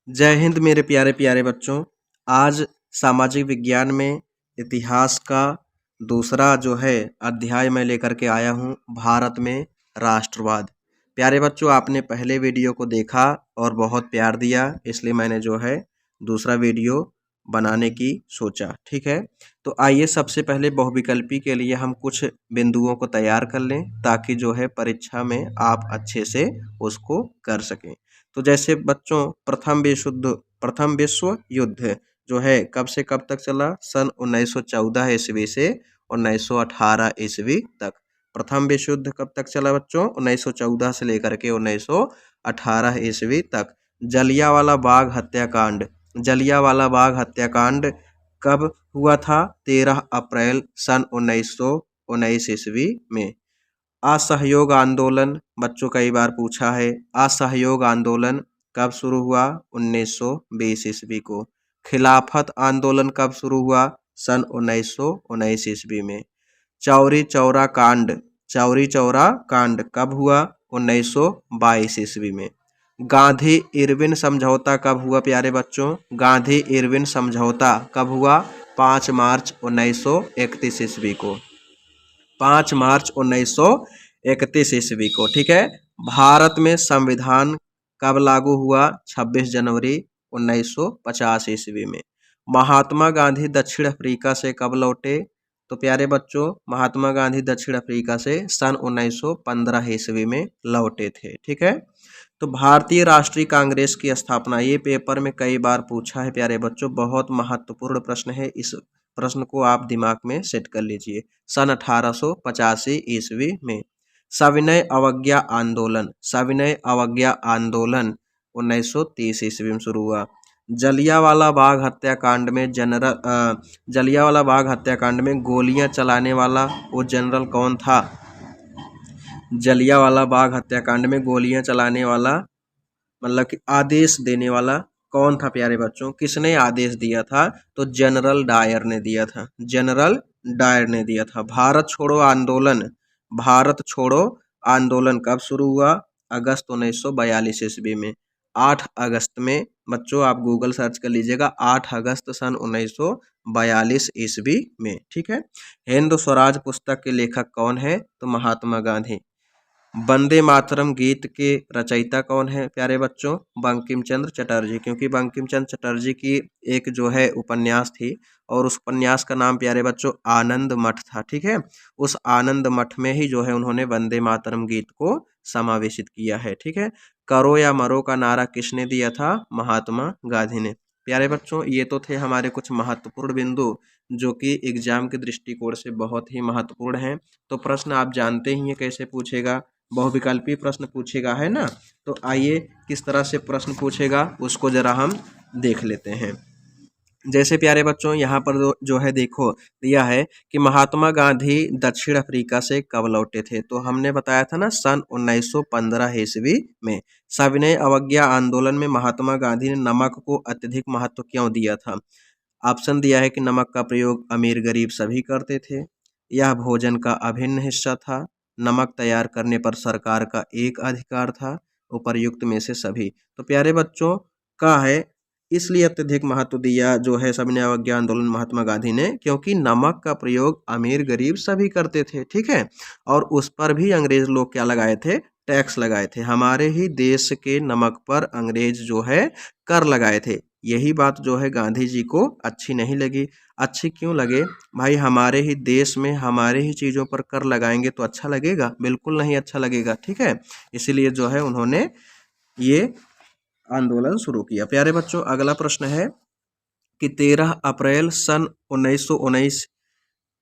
जय हिंद मेरे प्यारे प्यारे बच्चों। आज सामाजिक विज्ञान में इतिहास का दूसरा जो है अध्याय मैं लेकर के आया हूँ, भारत में राष्ट्रवाद। प्यारे बच्चों, आपने पहले वीडियो को देखा और बहुत प्यार दिया, इसलिए मैंने जो है दूसरा वीडियो बनाने की सोचा। ठीक है, तो आइए सबसे पहले बहुविकल्पी के लिए हम कुछ बिंदुओं को तैयार कर लें ताकि जो है परीक्षा में आप अच्छे से उसको कर सकें। तो जैसे बच्चों, प्रथम विश्व युद्ध जो है कब से कब तक चला? सन 1914 ईस्वी से 1918 ईस्वी तक। प्रथम विश्व युद्ध कब तक चला बच्चों? 1914 से लेकर के 1918 ईस्वी तक। जलियांवाला बाग हत्याकांड कब हुआ था? 13 अप्रैल सन 1919 ईस्वी में। असहयोग आंदोलन बच्चों कई बार पूछा है। असहयोग आंदोलन कब शुरू हुआ? 1920 ईस्वी को। खिलाफत आंदोलन कब शुरू हुआ? सन 1919 ईस्वी में। चौरी चौरा कांड कब हुआ? 1922 ईस्वी में। गांधी इरविन समझौता कब हुआ प्यारे बच्चों? गांधी इरविन समझौता कब हुआ? 5 मार्च 1931 ईस्वी को। 5 मार्च 1931 ईस्वी को। ठीक है। भारत में संविधान कब लागू हुआ? 26 जनवरी 1950 ईस्वी में। महात्मा गांधी दक्षिण अफ्रीका से कब लौटे? तो प्यारे बच्चों, महात्मा गांधी दक्षिण अफ्रीका से सन 1915 ईस्वी में लौटे थे। ठीक है। तो भारतीय राष्ट्रीय कांग्रेस की स्थापना, ये पेपर में कई बार पूछा है प्यारे बच्चों, बहुत महत्वपूर्ण प्रश्न है। इस प्रश्न को आप दिमाग में सेट कर लीजिए। सन 1885 ईस्वी में। सविनय अवज्ञा आंदोलन 1930 ईस्वी में शुरू हुआ। जलियांवाला बाग हत्याकांड में गोलियां चलाने वाला वो जनरल कौन था? जलियांवाला बाग हत्याकांड में गोलियां चलाने वाला, मतलब कि आदेश देने वाला कौन था प्यारे बच्चों? किसने आदेश दिया था? तो जनरल डायर ने दिया था। जनरल डायर ने दिया था। भारत छोड़ो आंदोलन कब शुरू हुआ? अगस्त 1942 ईस्वी में। 8 अगस्त में बच्चों, आप गूगल सर्च कर लीजिएगा, 8 अगस्त सन 1942 ईस्वी में। ठीक है। हिंद स्वराज पुस्तक के लेखक कौन है? तो महात्मा गांधी। वंदे मातरम गीत के रचयिता कौन है प्यारे बच्चों? बंकिम चंद्र चटर्जी। क्योंकि बंकिम चंद्र चटर्जी की एक जो है उपन्यास थी और उस उपन्यास का नाम प्यारे बच्चों आनंद मठ था। ठीक है। उस आनंद मठ में ही जो है उन्होंने वंदे मातरम गीत को समावेशित किया है। ठीक है। करो या मरो का नारा किसने दिया था? महात्मा गांधी ने। प्यारे बच्चों, ये तो थे हमारे कुछ महत्वपूर्ण बिंदु जो कि एग्जाम के दृष्टिकोण से बहुत ही महत्वपूर्ण हैं। तो प्रश्न आप जानते ही हैं कैसे पूछेगा, बहुविकल्पी प्रश्न पूछेगा, है ना। तो आइए किस तरह से प्रश्न पूछेगा उसको जरा हम देख लेते हैं। जैसे प्यारे बच्चों, यहाँ पर जो है देखो दिया है कि महात्मा गांधी दक्षिण अफ्रीका से कब लौटे थे। तो हमने बताया था ना, सन 1915 ईस्वी में। सविनय अवज्ञा आंदोलन में महात्मा गांधी ने नमक को अत्यधिक महत्व क्यों दिया था? ऑप्शन दिया है कि नमक का प्रयोग अमीर गरीब सभी करते थे, यह भोजन का अभिन्न हिस्सा था, नमक तैयार करने पर सरकार का एक अधिकार था, उपर्युक्त में से सभी। तो प्यारे बच्चों, का है इसलिए अत्यधिक महत्व दिया जो है सविनय अवज्ञा आंदोलन महात्मा गांधी ने, क्योंकि नमक का प्रयोग अमीर गरीब सभी करते थे। ठीक है। और उस पर भी अंग्रेज लोग क्या लगाए थे? टैक्स लगाए थे। हमारे ही देश के नमक पर अंग्रेज जो है कर लगाए थे। यही बात जो है गांधी जी को अच्छी नहीं लगी। अच्छी क्यों लगे भाई? हमारे ही देश में हमारे ही चीज़ों पर कर लगाएंगे तो अच्छा लगेगा? बिल्कुल नहीं अच्छा लगेगा। ठीक है। इसीलिए जो है उन्होंने ये आंदोलन शुरू किया। प्यारे बच्चों, अगला प्रश्न है कि 13 अप्रैल सन 1919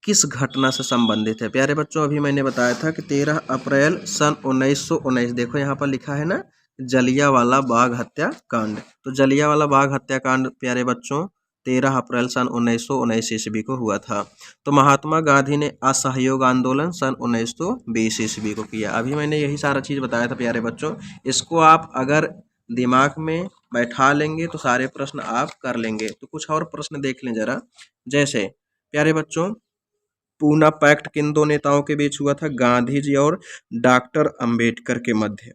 किस घटना से संबंधित है? प्यारे बच्चों, अभी मैंने बताया था कि 13 अप्रैल सन 1919, देखो यहाँ पर लिखा है ना, जलियांवाला बाग हत्याकांड। तो जलियांवाला बाग हत्याकांड प्यारे बच्चों 13 अप्रैल सन 1919 ईस्वी को हुआ था। तो महात्मा गांधी ने असहयोग आंदोलन सन 1920 ईस्वी को किया। अभी मैंने यही सारा चीज़ बताया था प्यारे बच्चों। इसको आप अगर दिमाग में बैठा लेंगे तो सारे प्रश्न आप कर लेंगे। तो कुछ और प्रश्न देख लें जरा। जैसे प्यारे बच्चों, पूना पैक्ट किन दो नेताओं के बीच हुआ था? गांधी जी और डॉक्टर अंबेडकर के मध्य।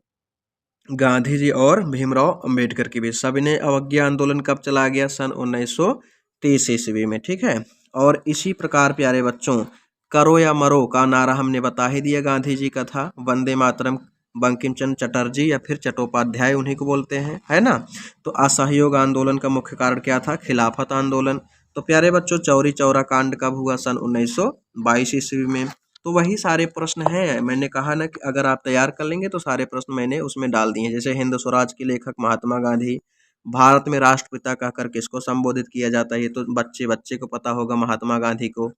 गांधी जी और भीमराव अंबेडकर के बीच। सविनय अवज्ञा आंदोलन कब चला गया? सन 1930 ईस्वी में, ठीक है। और इसी प्रकार प्यारे बच्चों, करो या मरो का नारा हमने बता ही दिया गांधी जी का था। वंदे मातरम बंकिम चंद्र चटर्जी या फिर चट्टोपाध्याय उन्हीं को बोलते हैं, है ना। तो असहयोग आंदोलन का मुख्य कारण क्या था? खिलाफत आंदोलन। तो प्यारे बच्चों, चौरी चौरा कांड कब हुआ? सन 1922 ईस्वी में। तो वही सारे प्रश्न हैं, मैंने कहा ना कि अगर आप तैयार कर लेंगे तो सारे प्रश्न मैंने उसमें डाल दिए हैं। जैसे हिंद स्वराज के लेखक महात्मा गांधी, भारत में राष्ट्रपिता कहकर किसको संबोधित किया जाता है? ये तो बच्चे बच्चे को पता होगा, महात्मा गांधी को।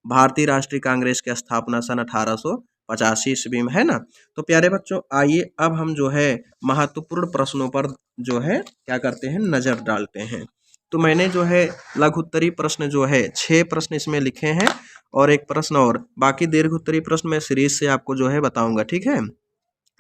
भारतीय राष्ट्रीय कांग्रेस की स्थापना सन 1885 ईस्वी में, है ना। तो प्यारे बच्चों, आइए अब हम जो है महत्वपूर्ण प्रश्नों पर जो है क्या करते हैं, नजर डालते हैं। तो मैंने जो है लघु उत्तरी प्रश्न जो है 6 प्रश्न इसमें लिखे हैं और एक प्रश्न और, बाकी दीर्घ उत्तरी प्रश्न मैं सीरीज से आपको जो है बताऊंगा, ठीक है।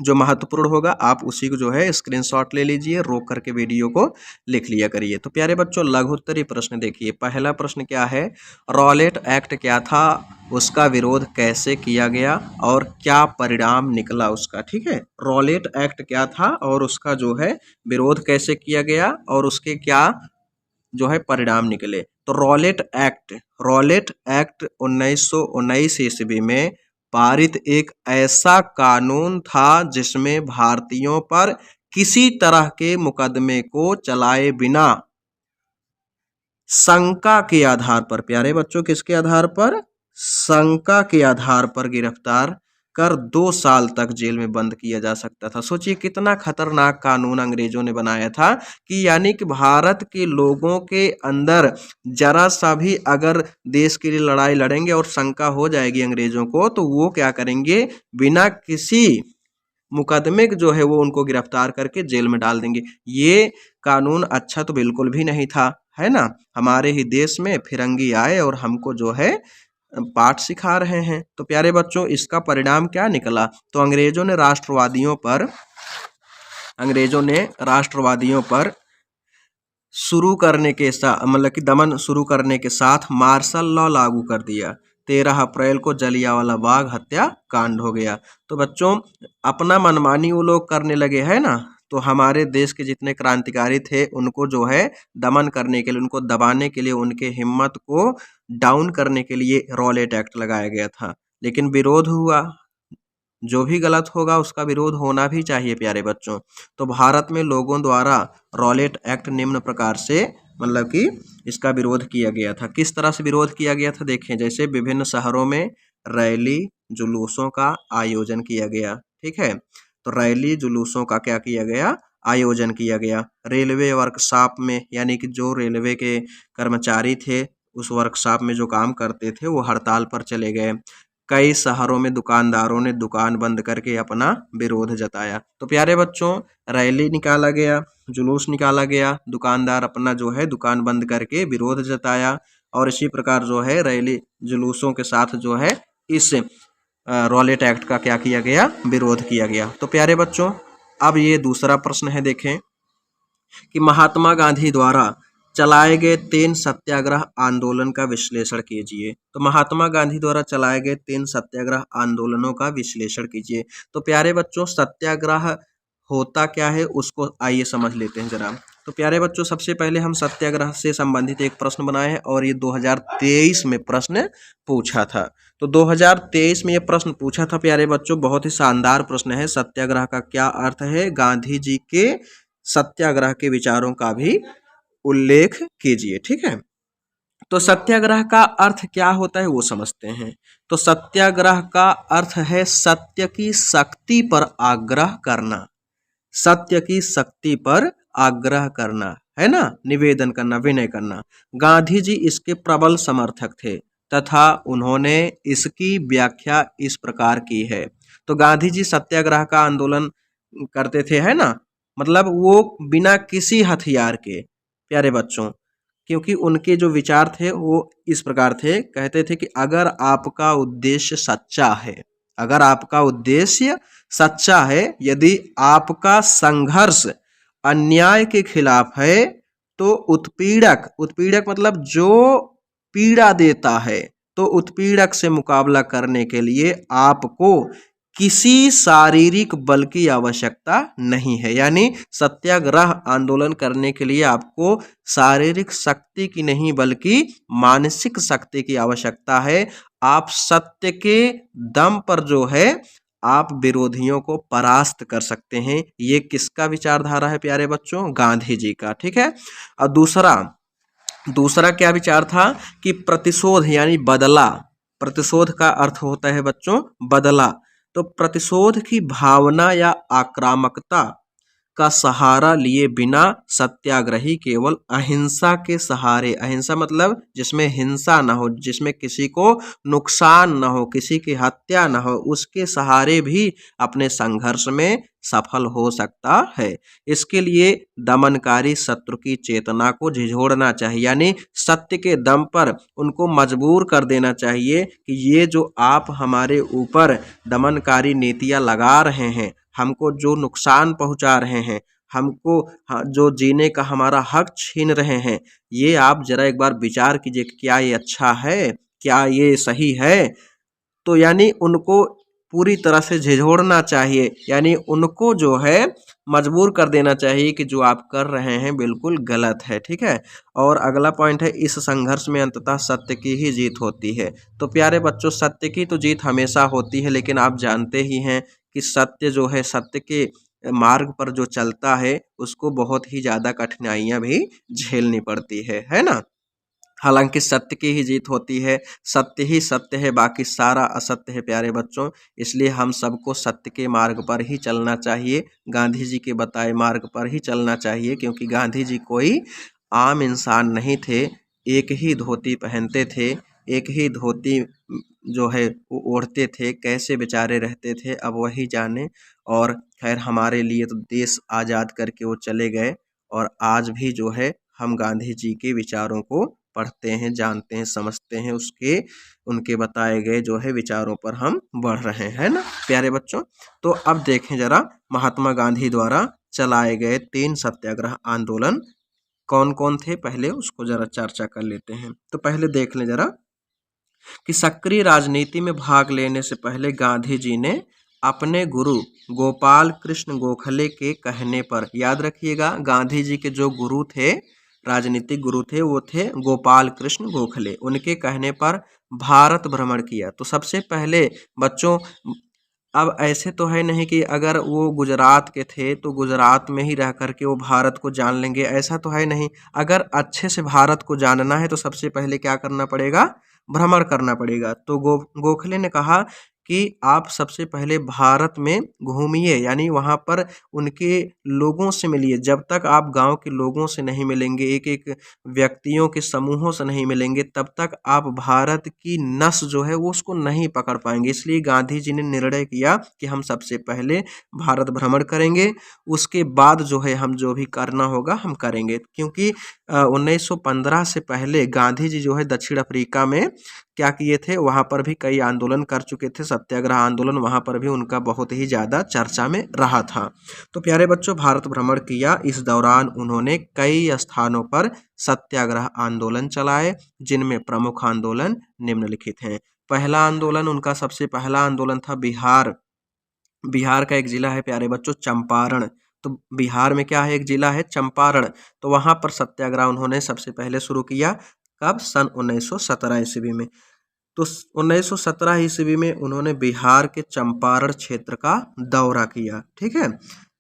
जो महत्वपूर्ण होगा आप उसी को जो है स्क्रीनशॉट ले लीजिए, रोक करके वीडियो को लिख लिया करिए। तो प्यारे बच्चों, लघु उत्तरी प्रश्न देखिए। पहला प्रश्न क्या है? रॉलेट एक्ट क्या था, उसका विरोध कैसे किया गया और क्या परिणाम निकला उसका, ठीक है। रॉलेट एक्ट क्या था और उसका जो है विरोध कैसे किया गया और उसके क्या जो है परिणाम निकले। तो रॉलेट एक्ट 1919 ईस्वी में पारित एक ऐसा कानून था जिसमें भारतीयों पर किसी तरह के मुकदमे को चलाए बिना शंका के आधार पर, प्यारे बच्चों किसके आधार पर? शंका के आधार पर गिरफ्तार कर 2 साल तक जेल में बंद किया जा सकता था। सोचिए कितना खतरनाक कानून अंग्रेजों ने बनाया था कि यानी कि भारत के लोगों के अंदर जरा सा भी अगर देश के लिए लड़ाई लड़ेंगे और शंका हो जाएगी अंग्रेजों को, तो वो क्या करेंगे, बिना किसी मुकदमे जो है वो उनको गिरफ्तार करके जेल में डाल देंगे। ये कानून अच्छा तो बिल्कुल भी नहीं था, है ना। हमारे ही देश में फिरंगी आए और हमको जो है पाठ सिखा रहे हैं। तो प्यारे बच्चों, इसका परिणाम क्या निकला? तो अंग्रेजों ने राष्ट्रवादियों पर शुरू करने के साथ, मतलब कि दमन शुरू करने के साथ मार्शल लॉ लागू कर दिया। 13 अप्रैल को जलियांवाला बाग हत्याकांड हो गया। तो बच्चों, अपना मनमानी वो लोग करने लगे, है ना। तो हमारे देश के जितने क्रांतिकारी थे उनको जो है दमन करने के लिए, उनको दबाने के लिए, उनके हिम्मत को डाउन करने के लिए रॉलेट एक्ट लगाया गया था। लेकिन विरोध हुआ, जो भी गलत होगा उसका विरोध होना भी चाहिए प्यारे बच्चों। तो भारत में लोगों द्वारा रॉलेट एक्ट निम्न प्रकार से, मतलब कि इसका विरोध किया गया था। किस तरह से विरोध किया गया था देखें। जैसे विभिन्न शहरों में रैली जुलूसों का आयोजन किया गया, ठीक है। तो रैली जुलूसों का क्या किया गया, आयोजन किया गया। रेलवे वर्कशॉप में, यानी कि जो रेलवे के कर्मचारी थे उस वर्कशॉप में जो काम करते थे वो हड़ताल पर चले गए। कई शहरों में दुकानदारों ने दुकान बंद करके अपना विरोध जताया। तो प्यारे बच्चों, रैली निकाला गया, जुलूस निकाला गया, दुकानदार अपना जो है दुकान बंद करके विरोध जताया और इसी प्रकार जो है रैली जुलूसों के साथ जो है इस रॉलेट एक्ट का क्या किया गया, विरोध किया गया। तो प्यारे बच्चों, अब ये दूसरा प्रश्न है, देखें कि महात्मा गांधी द्वारा चलाए गए 3 सत्याग्रह आंदोलन का विश्लेषण कीजिए। तो महात्मा गांधी द्वारा चलाए गए 3 सत्याग्रह आंदोलनों का विश्लेषण कीजिए। तो प्यारे बच्चों, सत्याग्रह होता क्या है उसको आइए समझ लेते हैं जरा। तो प्यारे बच्चों, सबसे पहले हम सत्याग्रह से संबंधित एक प्रश्न बनाए हैं और ये 2023 में प्रश्न पूछा था। तो 2023 में ये प्रश्न पूछा था प्यारे बच्चों, बहुत ही शानदार प्रश्न है। सत्याग्रह का क्या अर्थ है, गांधी जी के सत्याग्रह के विचारों का भी उल्लेख कीजिए, ठीक है। तो सत्याग्रह का अर्थ क्या होता है वो समझते हैं। तो सत्याग्रह का अर्थ है सत्य की शक्ति पर आग्रह करना, सत्य की शक्ति पर आग्रह करना, है ना, निवेदन करना, विनय करना। गांधी जी इसके प्रबल समर्थक थे तथा उन्होंने इसकी व्याख्या इस प्रकार की है। तो गांधी जी सत्याग्रह का आंदोलन करते थे, है ना, मतलब वो बिना किसी हथियार के, प्यारे बच्चों, क्योंकि उनके जो विचार थे वो इस प्रकार थे। कहते थे कि अगर आपका उद्देश्य सच्चा है, अगर आपका उद्देश्य सच्चा है, यदि आपका संघर्ष अन्याय के खिलाफ है, तो उत्पीड़क मतलब जो पीड़ा देता है, तो उत्पीड़क से मुकाबला करने के लिए आपको किसी शारीरिक बल की आवश्यकता नहीं है। यानी सत्याग्रह आंदोलन करने के लिए आपको शारीरिक शक्ति की नहीं बल्कि मानसिक शक्ति की आवश्यकता है। आप सत्य के दम पर जो है आप विरोधियों को परास्त कर सकते हैं। ये किसका विचारधारा है प्यारे बच्चों? गांधी जी का। ठीक है। और दूसरा दूसरा क्या विचार था कि प्रतिशोध यानी बदला। प्रतिशोध का अर्थ होता है बच्चों बदला। तो प्रतिशोध की भावना या आक्रामकता का सहारा लिए बिना सत्याग्रही केवल अहिंसा के सहारे, अहिंसा मतलब जिसमें हिंसा ना हो, जिसमें किसी को नुकसान ना हो, किसी की हत्या ना हो, उसके सहारे भी अपने संघर्ष में सफल हो सकता है। इसके लिए दमनकारी शत्रु की चेतना को झिझोड़ना चाहिए। यानी सत्य के दम पर उनको मजबूर कर देना चाहिए कि ये जो आप हमारे ऊपर दमनकारी नीतियां लगा रहे हैं, हमको जो नुकसान पहुंचा रहे हैं, हमको जो जीने का हमारा हक छीन रहे हैं, ये आप जरा एक बार विचार कीजिए कि क्या ये अच्छा है, क्या ये सही है। तो यानी उनको पूरी तरह से झिझोड़ना चाहिए। यानी उनको जो है मजबूर कर देना चाहिए कि जो आप कर रहे हैं बिल्कुल गलत है। ठीक है। और अगला पॉइंट है, इस संघर्ष में अंततः सत्य की ही जीत होती है। तो प्यारे बच्चों, सत्य की तो जीत हमेशा होती है, लेकिन आप जानते ही हैं कि सत्य जो है, सत्य के मार्ग पर जो चलता है उसको बहुत ही ज़्यादा कठिनाइयाँ भी झेलनी पड़ती है ना। हालांकि सत्य की ही जीत होती है, सत्य ही सत्य है, बाकी सारा असत्य है प्यारे बच्चों। इसलिए हम सबको सत्य के मार्ग पर ही चलना चाहिए, गांधी जी के बताए मार्ग पर ही चलना चाहिए, क्योंकि गांधी जी कोई आम इंसान नहीं थे। एक ही धोती पहनते थे, एक ही धोती जो है वो ओढ़ते थे, कैसे बेचारे रहते थे अब वही जाने। और खैर हमारे लिए तो देश आज़ाद करके वो चले गए, और आज भी जो है हम गांधी जी के विचारों को पढ़ते हैं, जानते हैं, समझते हैं, उसके उनके बताए गए जो है विचारों पर हम बढ़ रहे हैं ना प्यारे बच्चों। तो अब देखें जरा महात्मा गांधी द्वारा चलाए गए 3 सत्याग्रह आंदोलन कौन कौन थे, पहले उसको जरा चर्चा कर लेते हैं। तो पहले देख लें जरा कि सक्रिय राजनीति में भाग लेने से पहले गांधी जी ने अपने गुरु गोपाल कृष्ण गोखले के कहने पर, याद रखिएगा गांधी जी के जो गुरु थे, राजनीतिक गुरु थे, वो थे गोपाल कृष्ण गोखले, उनके कहने पर भारत भ्रमण किया। तो सबसे पहले बच्चों, अब ऐसे तो है नहीं कि अगर वो गुजरात के थे तो गुजरात में ही रह कर के वो भारत को जान लेंगे, ऐसा तो है नहीं। अगर अच्छे से भारत को जानना है तो सबसे पहले क्या करना पड़ेगा? भ्रमण करना पड़ेगा। तो गोखले ने कहा कि आप सबसे पहले भारत में घूमिए, यानी वहाँ पर उनके लोगों से मिलिए। जब तक आप गांव के लोगों से नहीं मिलेंगे, एक एक व्यक्तियों के समूहों से नहीं मिलेंगे, तब तक आप भारत की नस जो है वो उसको नहीं पकड़ पाएंगे। इसलिए गांधी जी ने निर्णय किया कि हम सबसे पहले भारत भ्रमण करेंगे, उसके बाद जो है हम जो भी करना होगा हम करेंगे। क्योंकि 1915 से पहले गांधी जी जो है दक्षिण अफ्रीका में क्या किए थे, वहाँ पर भी कई आंदोलन कर चुके थे, सत्याग्रह आंदोलन, वहाँ पर भी उनका बहुत ही ज़्यादा चर्चा में रहा था। तो प्यारे बच्चों, भारत भ्रमण किया, इस दौरान उन्होंने कई स्थानों पर सत्याग्रह आंदोलन चलाए, जिनमें प्रमुख आंदोलन निम्नलिखित हैं। पहला आंदोलन, उनका सबसे पहला आंदोलन था बिहार। बिहार का एक जिला है प्यारे बच्चों चंपारण। तो बिहार में क्या है, एक जिला है चंपारण। तो वहाँ पर सत्याग्रह उन्होंने सबसे पहले शुरू किया। कब? सन 1917 ईस्वी में। तो 1917 ईस्वी में उन्होंने बिहार के चंपारण क्षेत्र का दौरा किया। ठीक है,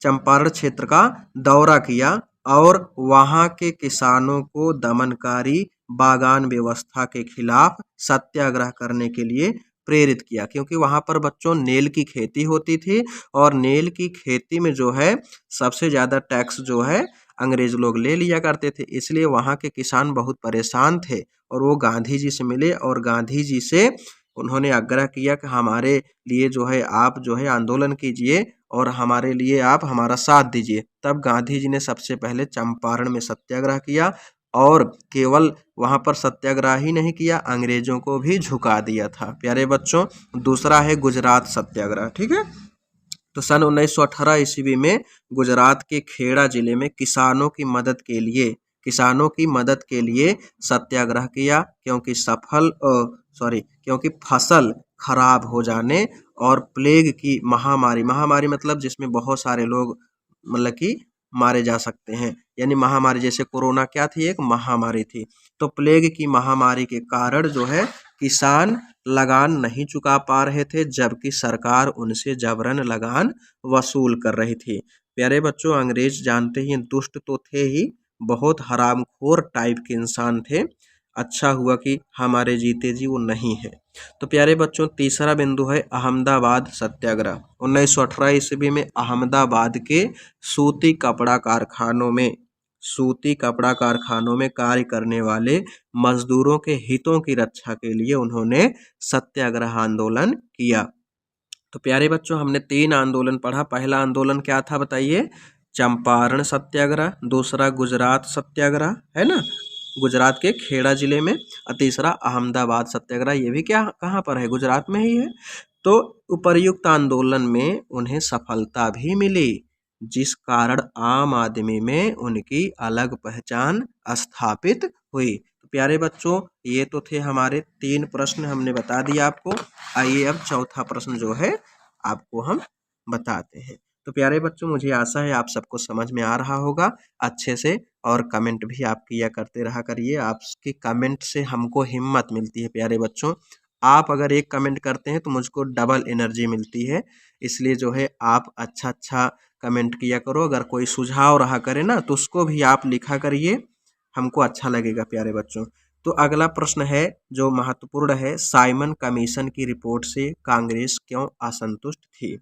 चंपारण क्षेत्र का दौरा किया और वहाँ के किसानों को दमनकारी बागान व्यवस्था के खिलाफ सत्याग्रह करने के लिए प्रेरित किया। क्योंकि वहाँ पर बच्चों नेल की खेती होती थी, और नेल की खेती में जो है सबसे ज़्यादा टैक्स जो है अंग्रेज लोग ले लिया करते थे। इसलिए वहाँ के किसान बहुत परेशान थे, और वो गांधी जी से मिले और गांधी जी से उन्होंने आग्रह किया कि हमारे लिए जो है आप जो है आंदोलन कीजिए और हमारे लिए आप हमारा साथ दीजिए। तब गांधी जी ने सबसे पहले चंपारण में सत्याग्रह किया, और केवल वहाँ पर सत्याग्रह ही नहीं किया, अंग्रेजों को भी झुका दिया था। प्यारे बच्चों, दूसरा है गुजरात सत्याग्रह। ठीक है, तो सन 1918 ईस्वी में गुजरात के खेड़ा जिले में किसानों की मदद के लिए सत्याग्रह किया। क्योंकि क्योंकि फसल खराब हो जाने और प्लेग की महामारी, महामारी मतलब जिसमें बहुत सारे लोग मतलब कि मारे जा सकते हैं, यानी महामारी जैसे कोरोना क्या थी, एक महामारी थी। तो प्लेग की महामारी के कारण जो है किसान लगान नहीं चुका पा रहे थे, जबकि सरकार उनसे जबरन लगान वसूल कर रही थी। प्यारे बच्चों, अंग्रेज जानते ही दुष्ट तो थे ही, बहुत हरामखोर टाइप के इंसान थे। अच्छा हुआ कि हमारे जीते जी वो नहीं है। तो प्यारे बच्चों, तीसरा बिंदु है अहमदाबाद सत्याग्रह। 1918 ईस्वी में अहमदाबाद के सूती कपड़ा कारखानों में कार्य करने वाले मजदूरों के हितों की रक्षा के लिए उन्होंने सत्याग्रह आंदोलन किया। तो प्यारे बच्चों, हमने 3 आंदोलन पढ़ा। पहला आंदोलन क्या था बताइए? चंपारण सत्याग्रह। दूसरा गुजरात सत्याग्रह, है ना, गुजरात के खेड़ा जिले में। और तीसरा अहमदाबाद सत्याग्रह, ये भी क्या कहाँ पर है? गुजरात में ही है। तो उपर्युक्त आंदोलन में उन्हें सफलता भी मिली, जिस कारण आम आदमी में उनकी अलग पहचान स्थापित हुई। तो प्यारे बच्चों, ये तो थे हमारे 3 प्रश्न, हमने बता दिया आपको। आइए अब चौथा प्रश्न जो है आपको हम बताते हैं। तो प्यारे बच्चों, मुझे आशा है आप सबको समझ में आ रहा होगा अच्छे से, और कमेंट भी आप किया करते रहा करिए। आपके कमेंट से हमको हिम्मत मिलती है प्यारे बच्चों। आप अगर एक कमेंट करते हैं तो मुझको डबल एनर्जी मिलती है। इसलिए जो है आप अच्छा कमेंट किया करो। अगर कोई सुझाव रहा करे ना तो उसको भी आप लिखा करिए, हमको अच्छा लगेगा प्यारे बच्चों। तो अगला प्रश्न है जो महत्वपूर्ण है, साइमन कमीशन की रिपोर्ट से कांग्रेस क्यों असंतुष्ट थी?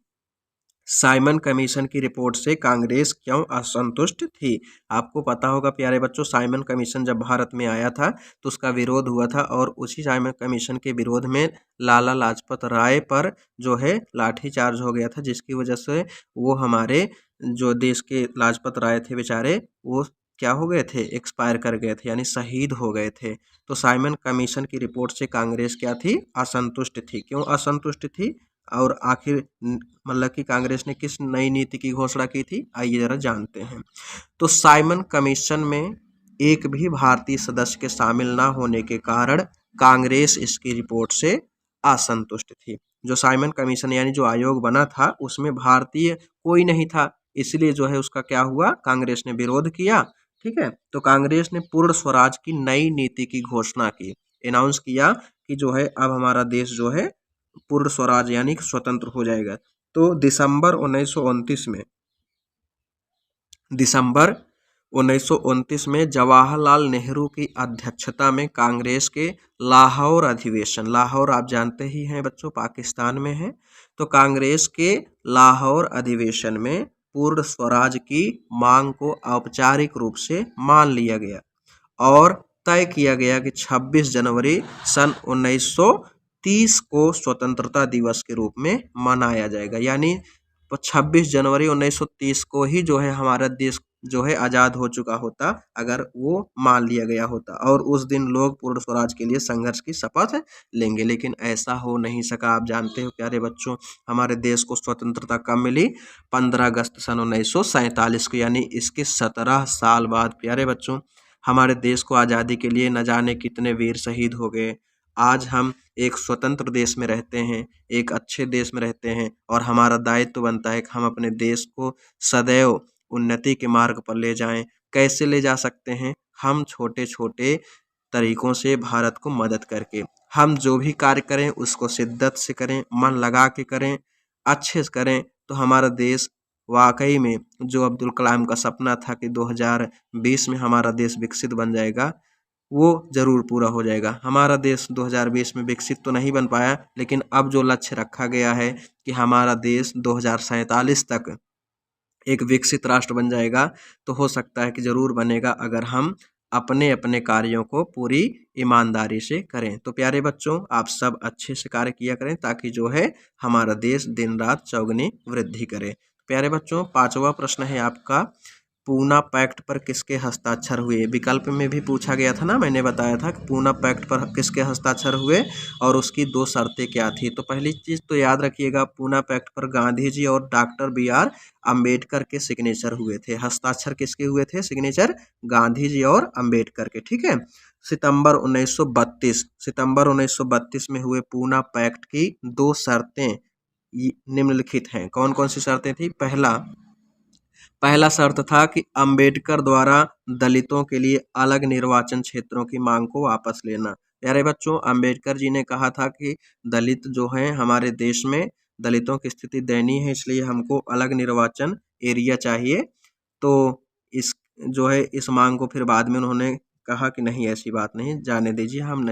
साइमन कमीशन की रिपोर्ट से कांग्रेस क्यों असंतुष्ट थी? आपको पता होगा प्यारे बच्चों, साइमन कमीशन जब भारत में आया था तो उसका विरोध हुआ था, और उसी साइमन कमीशन के विरोध में लाला लाजपत राय पर जो है लाठीचार्ज हो गया था, जिसकी वजह से वो हमारे जो देश के लाजपत राय थे बेचारे, वो क्या हो गए थे? एक्सपायर कर गए थे, यानी शहीद हो गए थे। तो साइमन कमीशन की रिपोर्ट से कांग्रेस क्या थी? असंतुष्ट थी। क्यों असंतुष्ट थी? और आखिर मतलब कि कांग्रेस ने किस नई नीति की घोषणा की थी, आइए जरा जानते हैं। तो साइमन कमीशन में एक भी भारतीय सदस्य के शामिल ना होने के कारण कांग्रेस इसकी रिपोर्ट से असंतुष्ट थी। जो साइमन कमीशन यानी जो आयोग बना था उसमें भारतीय कोई नहीं था, इसलिए जो है उसका क्या हुआ, कांग्रेस ने विरोध किया। ठीक है, तो कांग्रेस ने पूर्ण स्वराज की नई नीति की घोषणा की, अनाउंस किया कि जो है अब हमारा देश जो है पूर्ण स्वराज यानी स्वतंत्र हो जाएगा। तो दिसंबर 1929 में जवाहरलाल नेहरू की अध्यक्षता में कांग्रेस के लाहौर अधिवेशन, लाहौर आप जानते ही हैं बच्चों पाकिस्तान में है, तो कांग्रेस के लाहौर अधिवेशन में पूर्ण स्वराज की मांग को औपचारिक रूप से मान लिया गया और तय किया गया कि 26 जनवरी सन 1930 को स्वतंत्रता दिवस के रूप में मनाया जाएगा। यानी 26 जनवरी 1930 को ही जो है हमारा देश जो है आज़ाद हो चुका होता, अगर वो मान लिया गया होता, और उस दिन लोग पूर्ण स्वराज के लिए संघर्ष की शपथ लेंगे। लेकिन ऐसा हो नहीं सका। आप जानते हो प्यारे बच्चों, हमारे देश को स्वतंत्रता कब मिली? 15 अगस्त सन 1947 को, यानी इसके 17 साल बाद प्यारे बच्चों हमारे देश को आज़ादी के लिए न जाने कितने वीर शहीद हो गए। आज हम एक स्वतंत्र देश में रहते हैं, एक अच्छे देश में रहते हैं, और हमारा दायित्व बनता है कि हम अपने देश को सदैव उन्नति के मार्ग पर ले जाएं। कैसे ले जा सकते हैं? हम छोटे छोटे तरीकों से, भारत को मदद करके। हम जो भी कार्य करें उसको शिद्दत से करें, मन लगा के करें, अच्छे से करें, तो हमारा देश वाकई में जो अब्दुल कलाम का सपना था कि 2020 में हमारा देश विकसित बन जाएगा, वो ज़रूर पूरा हो जाएगा। हमारा देश 2020 में विकसित तो नहीं बन पाया, लेकिन अब जो लक्ष्य रखा गया है कि हमारा देश 2047 तक एक विकसित राष्ट्र बन जाएगा, तो हो सकता है कि ज़रूर बनेगा अगर हम अपने अपने कार्यों को पूरी ईमानदारी से करें। तो प्यारे बच्चों, आप सब अच्छे से कार्य किया करें ताकि जो है हमारा देश दिन रात चौगुनी वृद्धि करे। प्यारे बच्चों, 5वां प्रश्न है आपका, पूना पैक्ट पर किसके हस्ताक्षर हुए? विकल्प में भी पूछा गया था ना, मैंने बताया था कि पूना पैक्ट पर किसके हस्ताक्षर हुए और उसकी 2 शर्तें क्या थी। तो पहली चीज़ तो याद रखिएगा, पूना पैक्ट पर गांधी जी और डॉक्टर बी.आर. अम्बेडकर के सिग्नेचर हुए थे। हस्ताक्षर किसके हुए थे? सिग्नेचर गांधी जी और अम्बेडकर के, ठीक है। सितंबर 1932 में हुए पूना पैक्ट की 2 शर्तें निम्नलिखित हैं। कौन कौन सी शर्तें थी? पहला शर्त था कि अंबेडकर द्वारा दलितों के लिए अलग निर्वाचन क्षेत्रों की मांग को वापस लेना। प्यारे बच्चों, अंबेडकर जी ने कहा था कि दलित जो हैं हमारे देश में, दलितों की स्थिति दयनीय है, इसलिए हमको अलग निर्वाचन एरिया चाहिए। तो इस जो है इस मांग को फिर बाद में उन्होंने कहा कि नहीं, ऐसी बात नहीं, जाने दीजिए, हम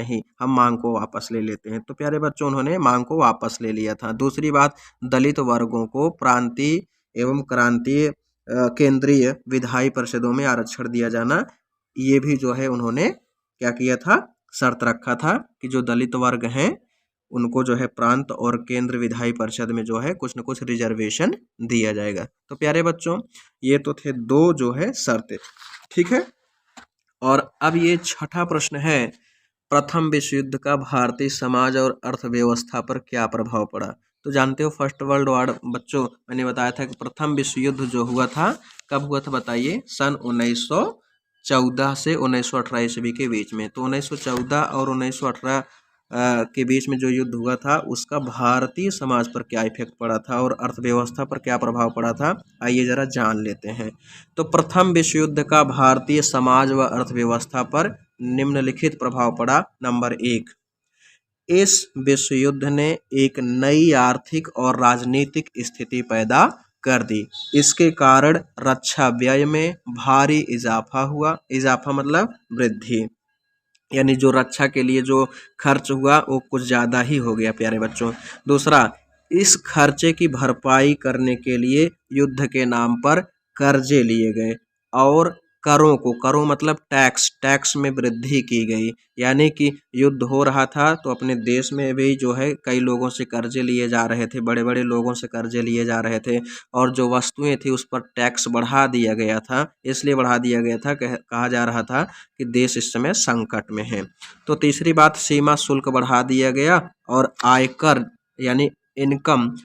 मांग को वापस ले लेते हैं। तो प्यारे बच्चों, उन्होंने मांग को वापस ले लिया था। दूसरी बात, दलित वर्गों को प्रांतीय एवं क्रांतीय केंद्रीय विधायी परिषदों में आरक्षण दिया जाना, ये भी जो है उन्होंने क्या किया था? शर्त रखा था कि जो दलित वर्ग हैं उनको जो है प्रांत और केंद्र विधायी परिषद में जो है कुछ न कुछ रिजर्वेशन दिया जाएगा। तो प्यारे बच्चों, ये तो थे 2 जो है शर्तें, ठीक है। और अब ये छठा प्रश्न है, प्रथम विश्व युद्ध का भारतीय समाज और अर्थव्यवस्था पर क्या प्रभाव पड़ा? तो जानते हो फर्स्ट वर्ल्ड वॉर बच्चों, मैंने बताया था कि प्रथम विश्व युद्ध जो हुआ था, कब हुआ था बताइए? सन 1914 से 1918 ईस्वी के बीच में। तो 1914 और 1918 के बीच में जो युद्ध हुआ था, उसका भारतीय समाज पर क्या इफेक्ट पड़ा था और अर्थव्यवस्था पर क्या प्रभाव पड़ा था, आइए जरा जान लेते हैं। तो प्रथम विश्व युद्ध का भारतीय समाज व अर्थव्यवस्था पर निम्नलिखित प्रभाव पड़ा। नंबर 1, इस विश्व युद्ध ने एक नई आर्थिक और राजनीतिक स्थिति पैदा कर दी। इसके कारण रक्षा व्यय में भारी इजाफा हुआ। इजाफा मतलब वृद्धि, यानी जो रक्षा के लिए जो खर्च हुआ वो कुछ ज़्यादा ही हो गया प्यारे बच्चों। दूसरा, इस खर्चे की भरपाई करने के लिए युद्ध के नाम पर कर्जे लिए गए और करों मतलब टैक्स में वृद्धि की गई। यानी कि युद्ध हो रहा था तो अपने देश में भी जो है कई लोगों से कर्जे लिए जा रहे थे, बड़े बड़े लोगों से कर्जे लिए जा रहे थे, और जो वस्तुएं थी उस पर टैक्स बढ़ा दिया गया था। इसलिए बढ़ा दिया गया था, कहा जा रहा था कि देश इस समय संकट में है। तो तीसरी बात, सीमा शुल्क बढ़ा दिया गया और आयकर यानी इनकम,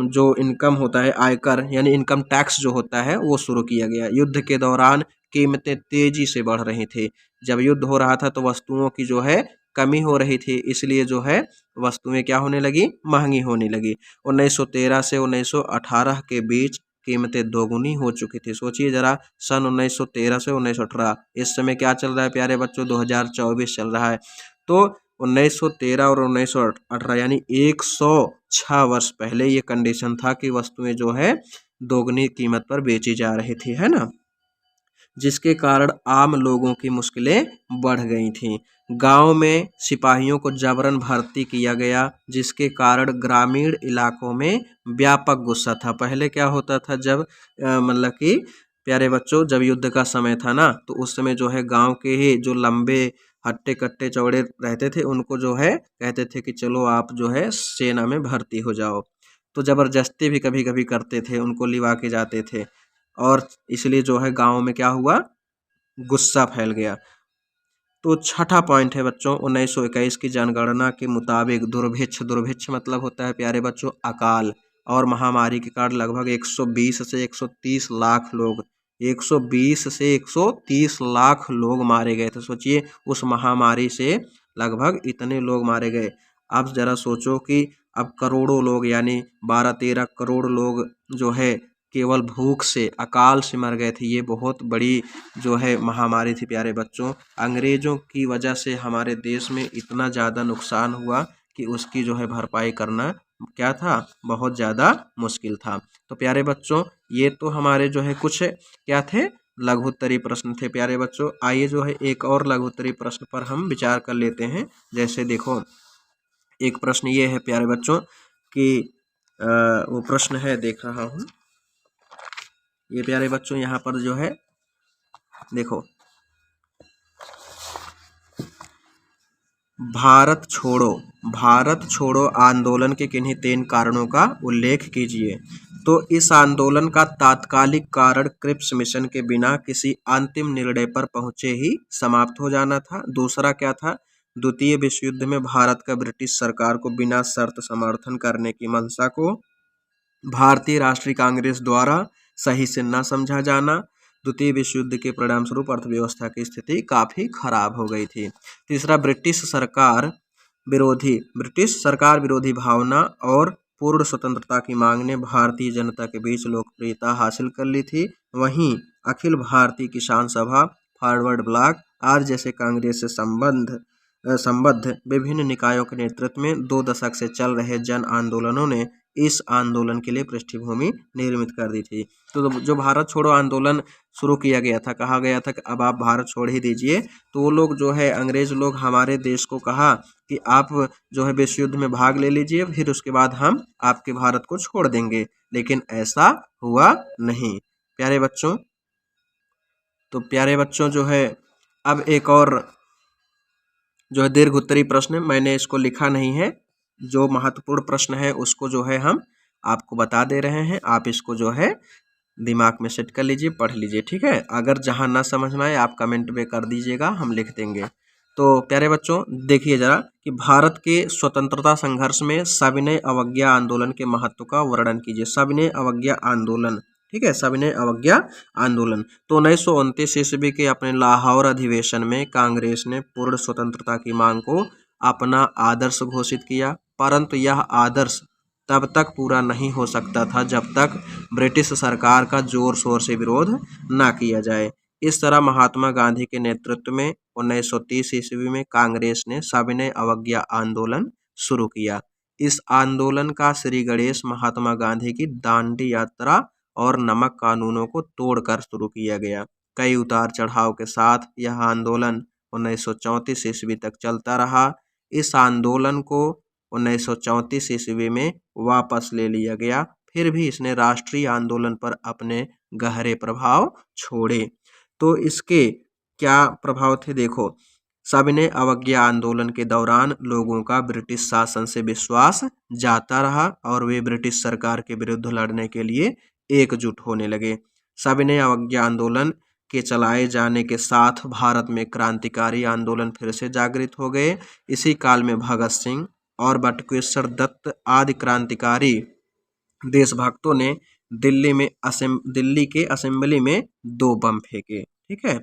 जो इनकम होता है, आयकर यानी इनकम टैक्स जो होता है वो शुरू किया गया। युद्ध के दौरान कीमतें तेजी से बढ़ रही थी। जब युद्ध हो रहा था तो वस्तुओं की जो है कमी हो रही थी, इसलिए जो है वस्तुएं क्या होने लगी? महंगी होने लगी। 1913 से 1918 के बीच कीमतें दोगुनी हो चुकी थी। सोचिए जरा, सन 1913 से 1918, इस समय क्या चल रहा है प्यारे बच्चों? 2024 चल रहा है। तो 1913 और 1918 यानी 106 वर्ष पहले ये कंडीशन था कि वस्तुएं जो है दोगुनी कीमत पर बेची जा रही थी, है ना, जिसके कारण आम लोगों की मुश्किलें बढ़ गई थीं। गांव में सिपाहियों को जबरन भर्ती किया गया, जिसके कारण ग्रामीण इलाकों में व्यापक गुस्सा था। पहले क्या होता था, जब मतलब कि प्यारे बच्चों जब युद्ध का समय था ना, तो उस समय जो है गांव के ही जो लंबे हट्टे कट्टे चौड़े रहते थे उनको जो है कहते थे कि चलो आप जो है सेना में भर्ती हो जाओ। तो ज़बरदस्ती भी कभी कभी करते थे, उनको लिवा के जाते थे, और इसलिए जो है गांव में क्या हुआ? गुस्सा फैल गया। तो छठा पॉइंट है बच्चों, 1921 की जनगणना के मुताबिक दुर्भिक्ष मतलब होता है प्यारे बच्चों अकाल और महामारी के कारण लगभग 120 से 130 लाख लोग 120 से 130 लाख लोग मारे गए थे। सोचिए, उस महामारी से लगभग इतने लोग मारे गए। अब जरा सोचो कि अब करोड़ों लोग यानी 12-13 करोड़ लोग जो है केवल भूख से, अकाल से मर गए थे। ये बहुत बड़ी जो है महामारी थी प्यारे बच्चों। अंग्रेज़ों की वजह से हमारे देश में इतना ज़्यादा नुकसान हुआ कि उसकी जो है भरपाई करना क्या था? बहुत ज़्यादा मुश्किल था। तो प्यारे बच्चों, ये तो हमारे जो है कुछ क्या थे? लघु उत्तरीय प्रश्न थे प्यारे बच्चों। आइए जो है एक और लघु उत्तरीय प्रश्न पर हम विचार कर लेते हैं। जैसे देखो, एक प्रश्न ये है प्यारे बच्चों कि वो प्रश्न है, देख रहा हूँ ये प्यारे बच्चों, यहाँ पर जो है देखो, भारत छोड़ो आंदोलन के किन्हीं 3 कारणों का उल्लेख कीजिए। तो इस आंदोलन का तात्कालिक कारण क्रिप्स मिशन के बिना किसी अंतिम निर्णय पर पहुंचे ही समाप्त हो जाना था। दूसरा क्या था, द्वितीय विश्व युद्ध में भारत का ब्रिटिश सरकार को बिना शर्त समर्थन करने की मंशा को भारतीय राष्ट्रीय कांग्रेस द्वारा सही से न समझा जाना। द्वितीय विश्व युद्ध के परिणाम स्वरूप अर्थव्यवस्था की स्थिति काफी खराब हो गई थी। तीसरा, ब्रिटिश सरकार विरोधी भावना और पूर्ण स्वतंत्रता की मांग ने भारतीय जनता के बीच लोकप्रियता हासिल कर ली थी। वहीं अखिल भारतीय किसान सभा, फॉरवर्ड ब्लॉक आदि जैसे कांग्रेस से संबद्ध विभिन्न निकायों के नेतृत्व में 2 दशक से चल रहे जन आंदोलनों ने इस आंदोलन के लिए पृष्ठभूमि निर्मित कर दी थी। तो जो भारत छोड़ो आंदोलन शुरू किया गया था, कहा गया था कि अब आप भारत छोड़ ही दीजिए, तो वो लोग जो है अंग्रेज लोग हमारे देश को कहा कि आप जो है विश्व युद्ध में भाग ले लीजिए, फिर उसके बाद हम आपके भारत को छोड़ देंगे। लेकिन ऐसा हुआ नहीं प्यारे बच्चों। तो प्यारे बच्चों जो है अब एक और जो है दीर्घ उत्तरीय प्रश्न, मैंने इसको लिखा नहीं है, जो महत्वपूर्ण प्रश्न है उसको जो है हम आपको बता दे रहे हैं। आप इसको जो है दिमाग में सेट कर लीजिए, पढ़ लीजिए, ठीक है। अगर जहां ना समझ में आए आप कमेंट में कर दीजिएगा, हम लिख देंगे। तो प्यारे बच्चों देखिए जरा कि भारत के स्वतंत्रता संघर्ष में सविनय अवज्ञा आंदोलन के महत्व का वर्णन कीजिए। सविनय अवज्ञा आंदोलन, ठीक है, सविनय अवज्ञा आंदोलन। तो 1929 ईस्वी के अपने लाहौर अधिवेशन में कांग्रेस ने पूर्ण स्वतंत्रता की मांग को अपना आदर्श घोषित किया, परंतु यह आदर्श तब तक पूरा नहीं हो सकता था जब तक ब्रिटिश सरकार का जोर शोर से विरोध ना किया जाए। इस तरह महात्मा गांधी के नेतृत्व में 1930 ईस्वी में कांग्रेस ने सविनय अवज्ञा आंदोलन शुरू किया। इस आंदोलन का श्री गणेश महात्मा गांधी की दांडी यात्रा और नमक कानूनों को तोड़कर शुरू किया गया। कई उतार चढ़ाव के साथ यह आंदोलन 1934 ईस्वी तक चलता रहा। इस आंदोलन को 1934 ईस्वी में वापस ले लिया गया, फिर भी इसने राष्ट्रीय आंदोलन पर अपने गहरे प्रभाव छोड़े। तो इसके क्या प्रभाव थे देखो, सविनय अवज्ञा आंदोलन के दौरान लोगों का ब्रिटिश शासन से विश्वास जाता रहा और वे ब्रिटिश सरकार के विरुद्ध लड़ने के लिए एकजुट होने लगे। सविनय अवज्ञा आंदोलन के चलाए जाने के साथ भारत में क्रांतिकारी आंदोलन फिर से जागृत हो गए। इसी काल में भगत सिंह और बटुकेश्वर दत्त आदि क्रांतिकारी देशभक्तों ने दिल्ली के असेंबली में 2 बम फेंके, ठीक है।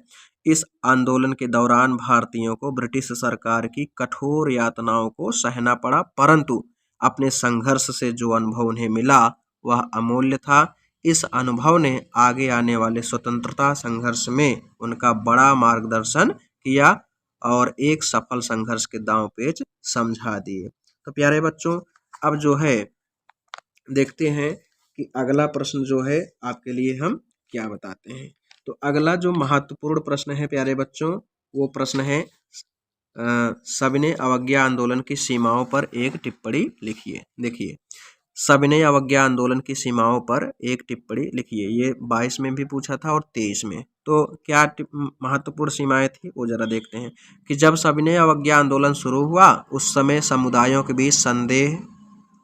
इस आंदोलन के दौरान भारतीयों को ब्रिटिश सरकार की कठोर यातनाओं को सहना पड़ा, परंतु अपने संघर्ष से जो अनुभव उन्हें मिला वह अमूल्य था। इस अनुभव ने आगे आने वाले स्वतंत्रता संघर्ष में उनका बड़ा मार्गदर्शन किया और एक सफल संघर्ष के दांव पेच समझा दिए। तो प्यारे बच्चों अब जो है देखते हैं कि अगला प्रश्न जो है आपके लिए हम क्या बताते हैं। तो अगला जो महत्वपूर्ण प्रश्न है प्यारे बच्चों, वो प्रश्न है सविनय अवज्ञा आंदोलन की सीमाओं पर एक टिप्पणी लिखिए। देखिए, सविनय अवज्ञा आंदोलन की सीमाओं पर एक टिप्पणी लिखिए। ये 22 में भी पूछा था और 23 में। तो क्या महत्वपूर्ण सीमाएं थी वो जरा देखते हैं कि जब सविनय अवज्ञा आंदोलन शुरू हुआ उस समय समुदायों के बीच संदेह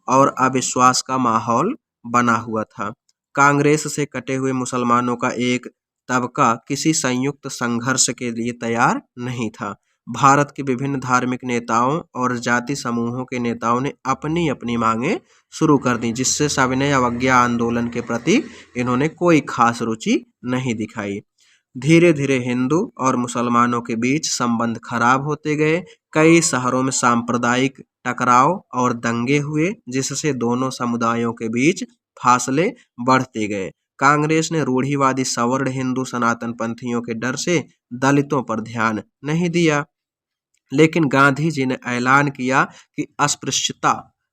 और अविश्वास का माहौल बना हुआ था। कांग्रेस से कटे हुए मुसलमानों का एक तबका किसी संयुक्त संघर्ष के लिए तैयार नहीं था। भारत के विभिन्न धार्मिक नेताओं और जाति समूहों के नेताओं ने अपनी अपनी मांगें शुरू कर दी, जिससे सविनय अवज्ञा आंदोलन के प्रति इन्होंने कोई खास रुचि नहीं दिखाई। धीरे धीरे हिंदू और मुसलमानों के बीच संबंध खराब होते गए। कई शहरों में सांप्रदायिक टकराव और दंगे हुए, जिससे दोनों समुदायों के बीच फासले बढ़ते गए। कांग्रेस ने रूढ़िवादी सवर्ण हिंदू सनातन पंथियों के डर से दलितों पर ध्यान नहीं दिया, लेकिन गांधी जी ने ऐलान किया कि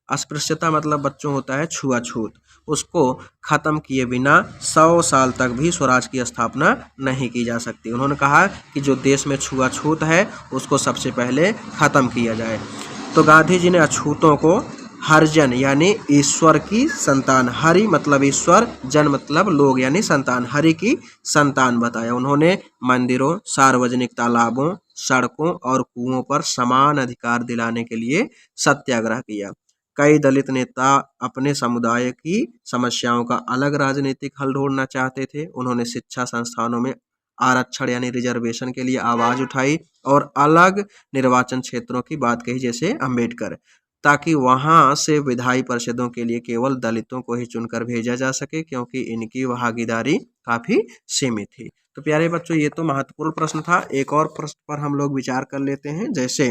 अस्पृश्यता मतलब बच्चों होता है छुआछूत, उसको खत्म किए बिना 100 साल तक भी स्वराज की स्थापना नहीं की जा सकती। उन्होंने कहा कि जो देश में छुआछूत है उसको सबसे पहले खत्म किया जाए। तो गांधी जी ने अछूतों को हरिजन यानी ईश्वर की संतान, हरि मतलब ईश्वर, जन मतलब लोग यानी संतान, हरि की संतान बताया। उन्होंने मंदिरों, सार्वजनिक तालाबों, सड़कों और कुओं पर समान अधिकार दिलाने के लिए सत्याग्रह किया। कई दलित नेता अपने समुदाय की समस्याओं का अलग राजनीतिक हल ढूंढना चाहते थे। उन्होंने शिक्षा संस्थानों में आरक्षण यानी रिजर्वेशन के लिए आवाज उठाई और अलग निर्वाचन क्षेत्रों की बात कही, जैसे अंबेडकर, ताकि वहां से विधायी परिषदों के लिए केवल दलितों को ही चुनकर भेजा जा सके, क्योंकि इनकी भागीदारी काफी सीमित थी। तो प्यारे बच्चों, ये तो महत्वपूर्ण प्रश्न था। एक और प्रश्न पर हम लोग विचार कर लेते हैं। जैसे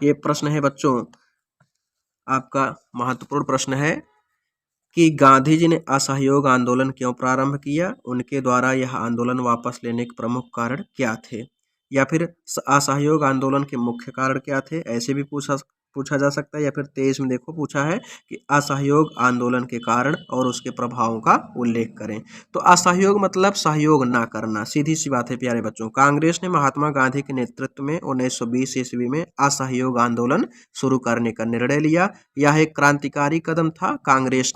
ये प्रश्न है बच्चों, आपका महत्वपूर्ण प्रश्न है कि गांधी जी ने असहयोग आंदोलन क्यों प्रारंभ किया, उनके द्वारा यह आंदोलन वापस लेने के प्रमुख कारण क्या थे, या फिर असहयोग आंदोलन के मुख्य कारण क्या थे, ऐसे भी पूछा जा सकता है। या फिर 23 में देखो पूछा है कि असहयोग आंदोलन के कारण और उसके प्रभावों का उल्लेख करें। तो असहयोग मतलब सहयोग ना करना, सीधी सी बात है प्यारे बच्चों। कांग्रेस ने महात्मा गांधी के नेतृत्व में 1920 ईस्वी में असहयोग आंदोलन शुरू करने का निर्णय लिया। यह एक क्रांतिकारी कदम था। कांग्रेस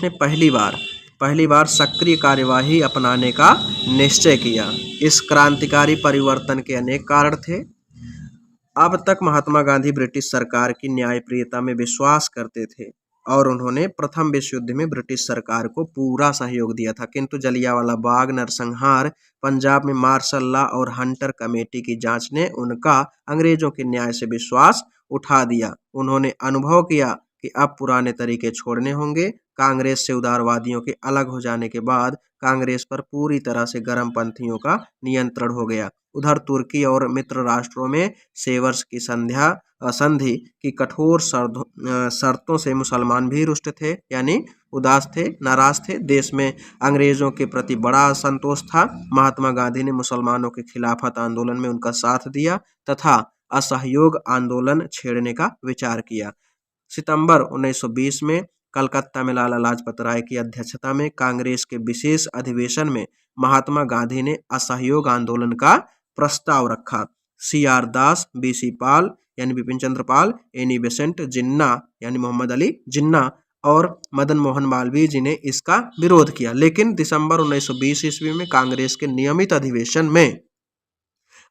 ने पहली बार सक्रिय कार्यवाही अपनाने का निश्चय किया। इस क्रांतिकारी परिवर्तन के अनेक कारण थे। अब तक महात्मा गांधी ब्रिटिश सरकार की न्यायप्रियता में विश्वास करते थे और उन्होंने प्रथम विश्व युद्ध में ब्रिटिश सरकार को पूरा सहयोग दिया था, किंतु जलियांवाला बाग नरसंहार, पंजाब में मार्शल लॉ और हंटर कमेटी की जांच ने उनका अंग्रेजों के न्याय से विश्वास उठा दिया। उन्होंने अनुभव किया कि अब पुराने तरीके छोड़ने होंगे। कांग्रेस से उदारवादियों के अलग हो जाने के बाद कांग्रेस पर पूरी तरह से गर्मपंथियों का नियंत्रण हो गया। उधर तुर्की और मित्र राष्ट्रों में सेवर्स की संधि की कठोर शर्तों से मुसलमान भी रुष्ट थे, यानी उदास थे, नाराज थे। देश में अंग्रेजों के प्रति बड़ा असंतोष था। महात्मा गांधी ने मुसलमानों के खिलाफत आंदोलन में उनका साथ दिया तथा असहयोग आंदोलन छेड़ने का विचार किया। सितंबर 1920 में कलकत्ता में लाला लाजपत राय की अध्यक्षता में कांग्रेस के विशेष अधिवेशन में महात्मा गांधी ने असहयोग आंदोलन का प्रस्ताव रखा। CR दास, BC पाल यानी बिपिन चंद्र पाल, एनी बेसेंट, जिन्ना यानी मोहम्मद अली जिन्ना और मदन मोहन मालवीय जी ने इसका विरोध किया। लेकिन दिसंबर 1920 ईस्वी में कांग्रेस के नियमित अधिवेशन में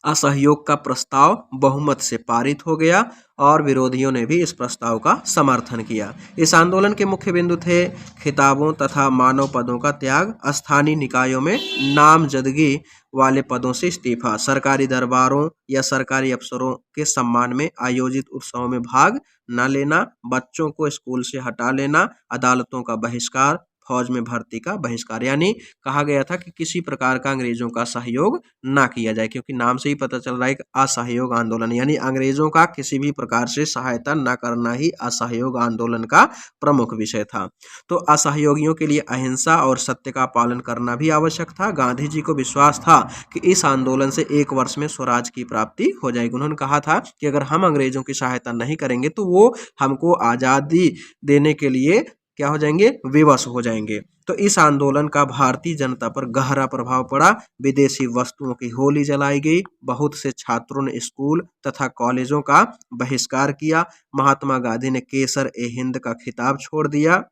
असहयोग का प्रस्ताव बहुमत से पारित हो गया और विरोधियों ने भी इस प्रस्ताव का समर्थन किया। इस आंदोलन के मुख्य बिंदु थे खिताबों तथा मानव पदों का त्याग, स्थानीय निकायों में नामजदगी वाले पदों से इस्तीफा, सरकारी दरबारों या सरकारी अफसरों के सम्मान में आयोजित उत्सवों में भाग न लेना, बच्चों को स्कूल से हटा लेना, अदालतों का बहिष्कार, फौज में भर्ती का बहिष्कार। यानी कहा गया था कि किसी प्रकार का अंग्रेजों का सहयोग ना किया जाए, क्योंकि नाम से ही पता चल रहा है कि असहयोग आंदोलन, यानी अंग्रेजों का किसी भी प्रकार से सहायता न करना ही असहयोग आंदोलन का प्रमुख विषय था। तो असहयोगियों के लिए अहिंसा और सत्य का पालन करना भी आवश्यक था। गांधी जी को विश्वास था कि इस आंदोलन से 1 वर्ष में स्वराज की प्राप्ति हो जाएगी। उन्होंने कहा था कि अगर हम अंग्रेजों की सहायता नहीं करेंगे तो वो हमको आज़ादी देने के लिए क्या हो जाएंगे, विवश हो जाएंगे। तो इस आंदोलन का भारतीय जनता पर गहरा प्रभाव पड़ा। विदेशी वस्तुओं की होली जलाई गई। बहुत से छात्रों ने स्कूल तथा कॉलेजों का बहिष्कार किया। महात्मा गांधी ने केसर-ए-हिंद का खिताब छोड़ दिया।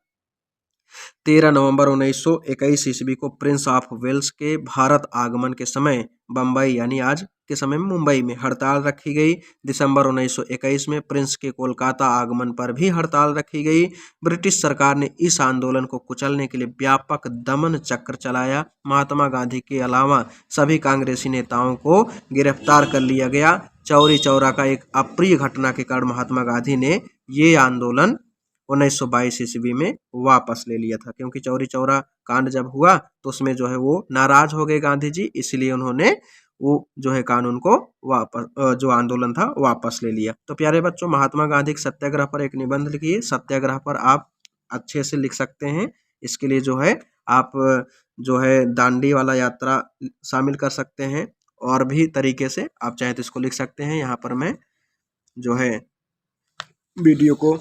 13 नवंबर 1921 ईस्वी को प्रिंस ऑफ वेल्स के भारत आगमन के समय बम्बई यानी आज के समय में मुंबई में हड़ताल रखी गई। दिसंबर 1921 में प्रिंस के कोलकाता आगमन पर भी हड़ताल रखी गई। ब्रिटिश सरकार ने इस आंदोलन को कुचलने के लिए व्यापक दमन चक्र चलाया। महात्मा गांधी के अलावा सभी कांग्रेसी नेताओं को गिरफ्तार कर लिया गया। चौरी चौरा का एक अप्रिय घटना के कारण महात्मा गांधी ने ये आंदोलन 1922 ईस्वी में वापस ले लिया था, क्योंकि चौरी चौरा कांड जब हुआ तो उसमें जो है वो नाराज हो गए गांधी जी, इसलिए उन्होंने वो जो है कानून को वापस, जो आंदोलन था वापस ले लिया। तो प्यारे बच्चों, महात्मा गांधी के सत्याग्रह पर एक निबंध लिखिए। सत्याग्रह पर आप अच्छे से लिख सकते हैं। इसके लिए जो है आप जो है दांडी वाला यात्रा शामिल कर सकते हैं, और भी तरीके से आप चाहे तो इसको लिख सकते हैं। यहाँ पर मैं जो है वीडियो को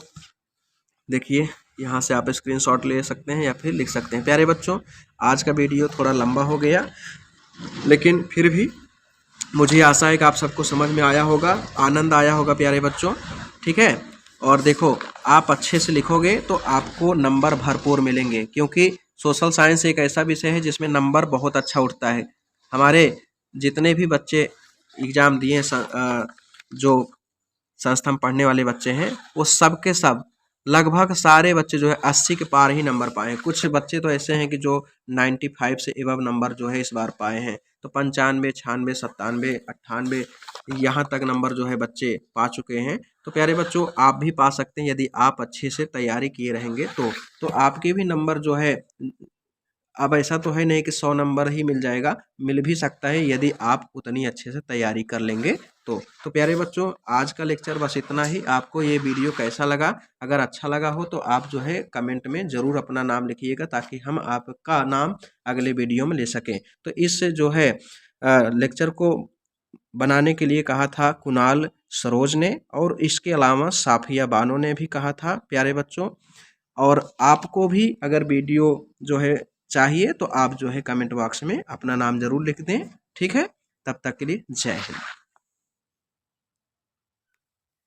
देखिए, यहाँ से आप स्क्रीनशॉट ले सकते हैं या फिर लिख सकते हैं। प्यारे बच्चों, आज का वीडियो थोड़ा लंबा हो गया, लेकिन फिर भी मुझे आशा है कि आप सबको समझ में आया होगा, आनंद आया होगा प्यारे बच्चों, ठीक है। और देखो, आप अच्छे से लिखोगे तो आपको नंबर भरपूर मिलेंगे, क्योंकि सोशल साइंस एक ऐसा विषय है जिसमें नंबर बहुत अच्छा उठता है। हमारे जितने भी बच्चे एग्ज़ाम दिए जो संस्था में पढ़ने वाले बच्चे हैं, वो सब के सब लगभग सारे बच्चे जो है 80 के पार ही नंबर पाए हैं। कुछ बच्चे तो ऐसे हैं कि जो 95 से एबव नंबर जो है इस बार पाए हैं। तो 95, 96, 97, 98 यहाँ तक नंबर जो है बच्चे पा चुके हैं। तो प्यारे बच्चों, आप भी पा सकते हैं यदि आप अच्छे से तैयारी किए रहेंगे तो आपके भी नंबर जो है, अब ऐसा तो है नहीं कि 100 नंबर ही मिल जाएगा, मिल भी सकता है यदि आप उतनी अच्छे से तैयारी कर लेंगे तो प्यारे बच्चों, आज का लेक्चर बस इतना ही। आपको ये वीडियो कैसा लगा? अगर अच्छा लगा हो तो आप जो है कमेंट में ज़रूर अपना नाम लिखिएगा, ताकि हम आपका नाम अगले वीडियो में ले सकें। तो इस जो है लेक्चर को बनाने के लिए कहा था कुणाल सरोज ने, और इसके अलावा साफिया बानो ने भी कहा था प्यारे बच्चों। और आपको भी अगर वीडियो जो है चाहिए तो आप जो है कमेंट बॉक्स में अपना नाम ज़रूर लिख दें। ठीक है, तब तक के लिए जय हिंद।